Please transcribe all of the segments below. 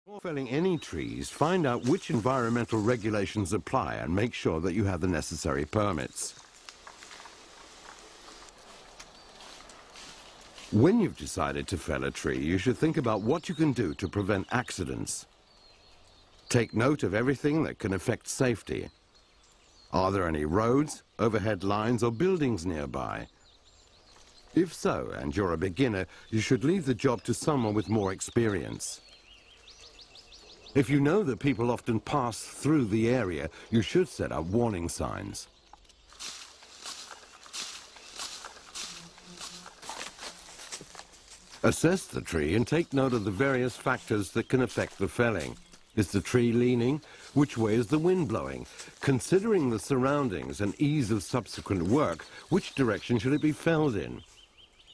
Before felling any trees, find out which environmental regulations apply and make sure that you have the necessary permits. When you've decided to fell a tree, you should think about what you can do to prevent accidents. Take note of everything that can affect safety. Are there any roads, overhead lines, or buildings nearby? If so, and you're a beginner, you should leave the job to someone with more experience. If you know that people often pass through the area, you should set up warning signs. Assess the tree and take note of the various factors that can affect the felling. Is the tree leaning? Which way is the wind blowing? Considering the surroundings and ease of subsequent work, which direction should it be felled in?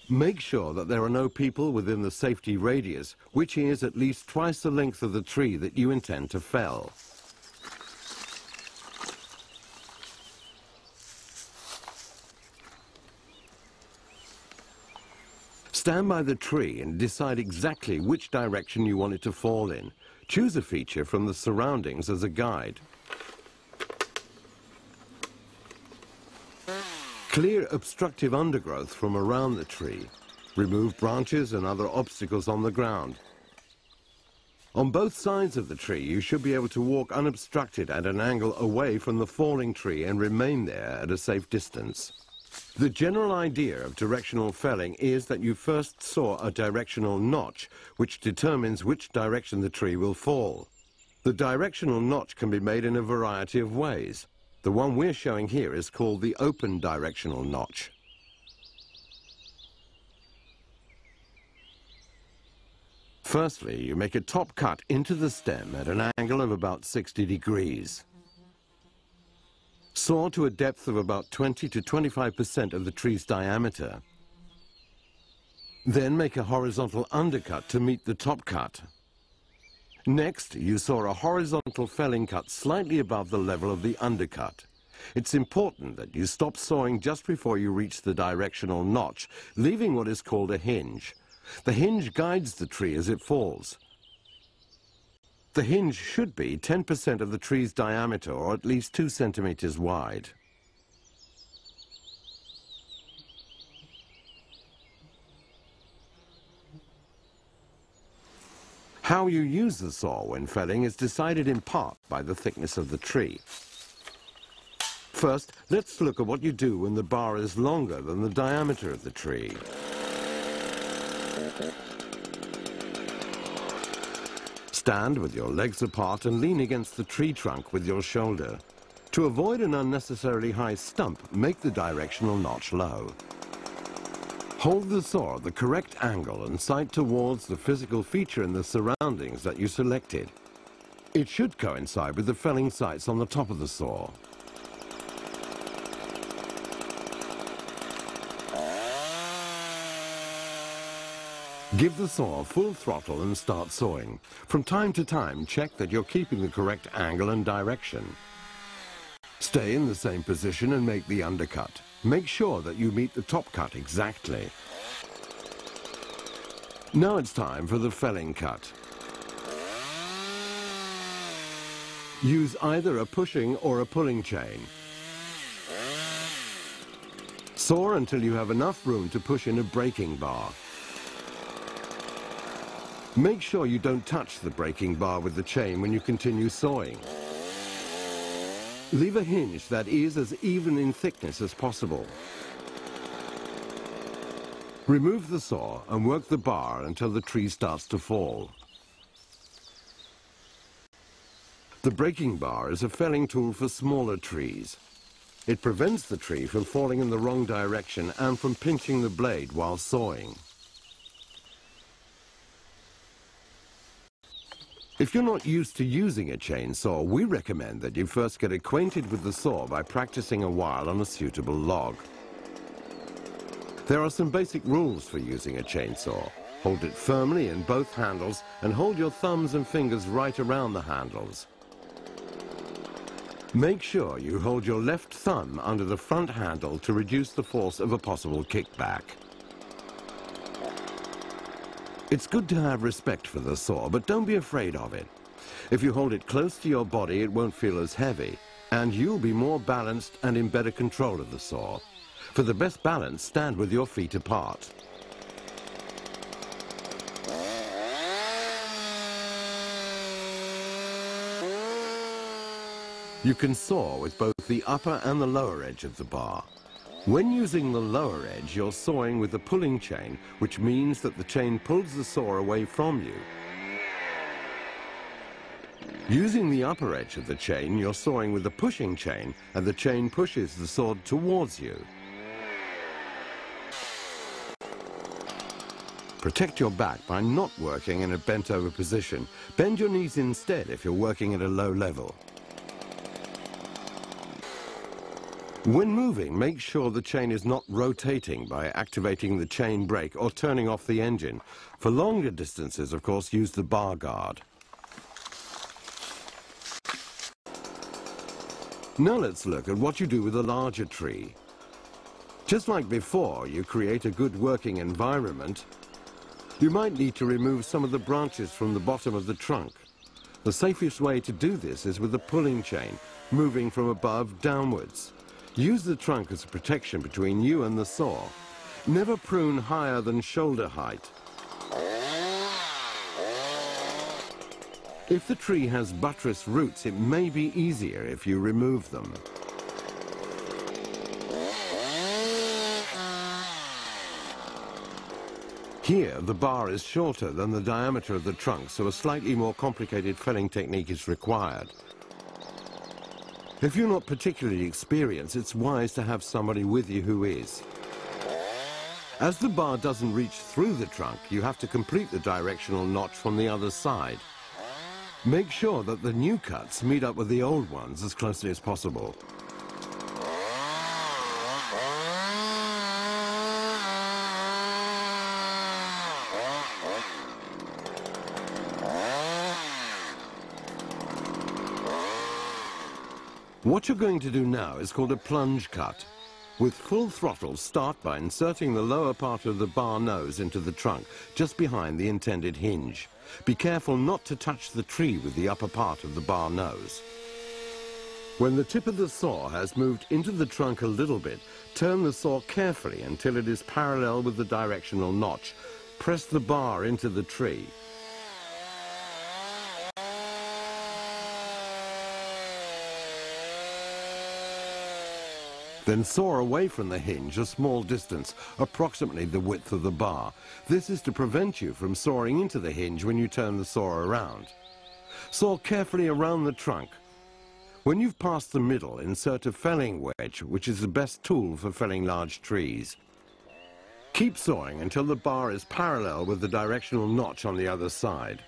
Make sure that there are no people within the safety radius, which is at least twice the length of the tree that you intend to fell. Stand by the tree and decide exactly which direction you want it to fall in. Choose a feature from the surroundings as a guide. Clear obstructive undergrowth from around the tree. Remove branches and other obstacles on the ground. On both sides of the tree, you should be able to walk unobstructed at an angle away from the falling tree and remain there at a safe distance. The general idea of directional felling is that you first saw a directional notch, which determines which direction the tree will fall. The directional notch can be made in a variety of ways. The one we're showing here is called the open directional notch. Firstly, you make a top cut into the stem at an angle of about 60 degrees. Saw to a depth of about 20 to 25% of the tree's diameter. Then make a horizontal undercut to meet the top cut. Next, you saw a horizontal felling cut slightly above the level of the undercut. It's important that you stop sawing just before you reach the directional notch, leaving what is called a hinge. The hinge guides the tree as it falls. The hinge should be 10% of the tree's diameter, or at least 2 centimeters wide. How you use the saw when felling is decided in part by the thickness of the tree. First, let's look at what you do when the bar is longer than the diameter of the tree. Stand with your legs apart and lean against the tree trunk with your shoulder. To avoid an unnecessarily high stump, make the directional notch low. Hold the saw at the correct angle and sight towards the physical feature in the surroundings that you selected. It should coincide with the felling sights on the top of the saw. Give the saw full throttle and start sawing. From time to time, check that you're keeping the correct angle and direction. Stay in the same position and make the undercut. Make sure that you meet the top cut exactly. Now it's time for the felling cut. Use either a pushing or a pulling chain. Saw until you have enough room to push in a breaking bar. Make sure you don't touch the breaking bar with the chain when you continue sawing. Leave a hinge that is as even in thickness as possible. Remove the saw and work the bar until the tree starts to fall. The breaking bar is a felling tool for smaller trees. It prevents the tree from falling in the wrong direction and from pinching the blade while sawing. If you're not used to using a chainsaw, we recommend that you first get acquainted with the saw by practicing a while on a suitable log. There are some basic rules for using a chainsaw. Hold it firmly in both handles and hold your thumbs and fingers right around the handles. Make sure you hold your left thumb under the front handle to reduce the force of a possible kickback. It's good to have respect for the saw, but don't be afraid of it. If you hold it close to your body, it won't feel as heavy, and you'll be more balanced and in better control of the saw. For the best balance, stand with your feet apart. You can saw with both the upper and the lower edge of the bar. When using the lower edge, you're sawing with the pulling chain, which means that the chain pulls the saw away from you. Using the upper edge of the chain, you're sawing with the pushing chain, and the chain pushes the saw towards you. Protect your back by not working in a bent-over position. Bend your knees instead if you're working at a low level. When moving, make sure the chain is not rotating by activating the chain brake or turning off the engine. For longer distances, of course, use the bar guard. Now let's look at what you do with a larger tree. Just like before, you create a good working environment. You might need to remove some of the branches from the bottom of the trunk. The safest way to do this is with the pulling chain, moving from above downwards. Use the trunk as a protection between you and the saw. Never prune higher than shoulder height. If the tree has buttress roots, it may be easier if you remove them. Here, the bar is shorter than the diameter of the trunk, so a slightly more complicated felling technique is required. If you're not particularly experienced, it's wise to have somebody with you who is. As the bar doesn't reach through the trunk, you have to complete the directional notch from the other side. Make sure that the new cuts meet up with the old ones as closely as possible. What you're going to do now is called a plunge cut. With full throttle, start by inserting the lower part of the bar nose into the trunk, just behind the intended hinge. Be careful not to touch the tree with the upper part of the bar nose. When the tip of the saw has moved into the trunk a little bit, turn the saw carefully until it is parallel with the directional notch. Press the bar into the tree. Then saw away from the hinge a small distance, approximately the width of the bar. This is to prevent you from sawing into the hinge when you turn the saw around. Saw carefully around the trunk. When you've passed the middle, insert a felling wedge, which is the best tool for felling large trees. Keep sawing until the bar is parallel with the directional notch on the other side.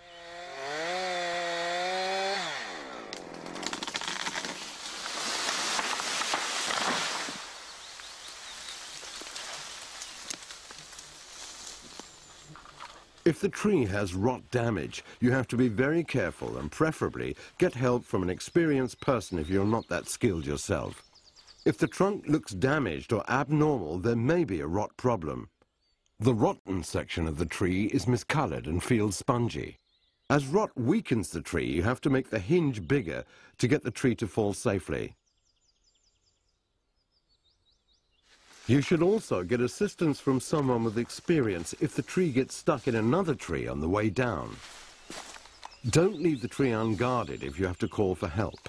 If the tree has rot damage, you have to be very careful and preferably get help from an experienced person if you're not that skilled yourself. If the trunk looks damaged or abnormal, there may be a rot problem. The rotten section of the tree is miscolored and feels spongy. As rot weakens the tree, you have to make the hinge bigger to get the tree to fall safely. You should also get assistance from someone with experience if the tree gets stuck in another tree on the way down. Don't leave the tree unguarded if you have to call for help.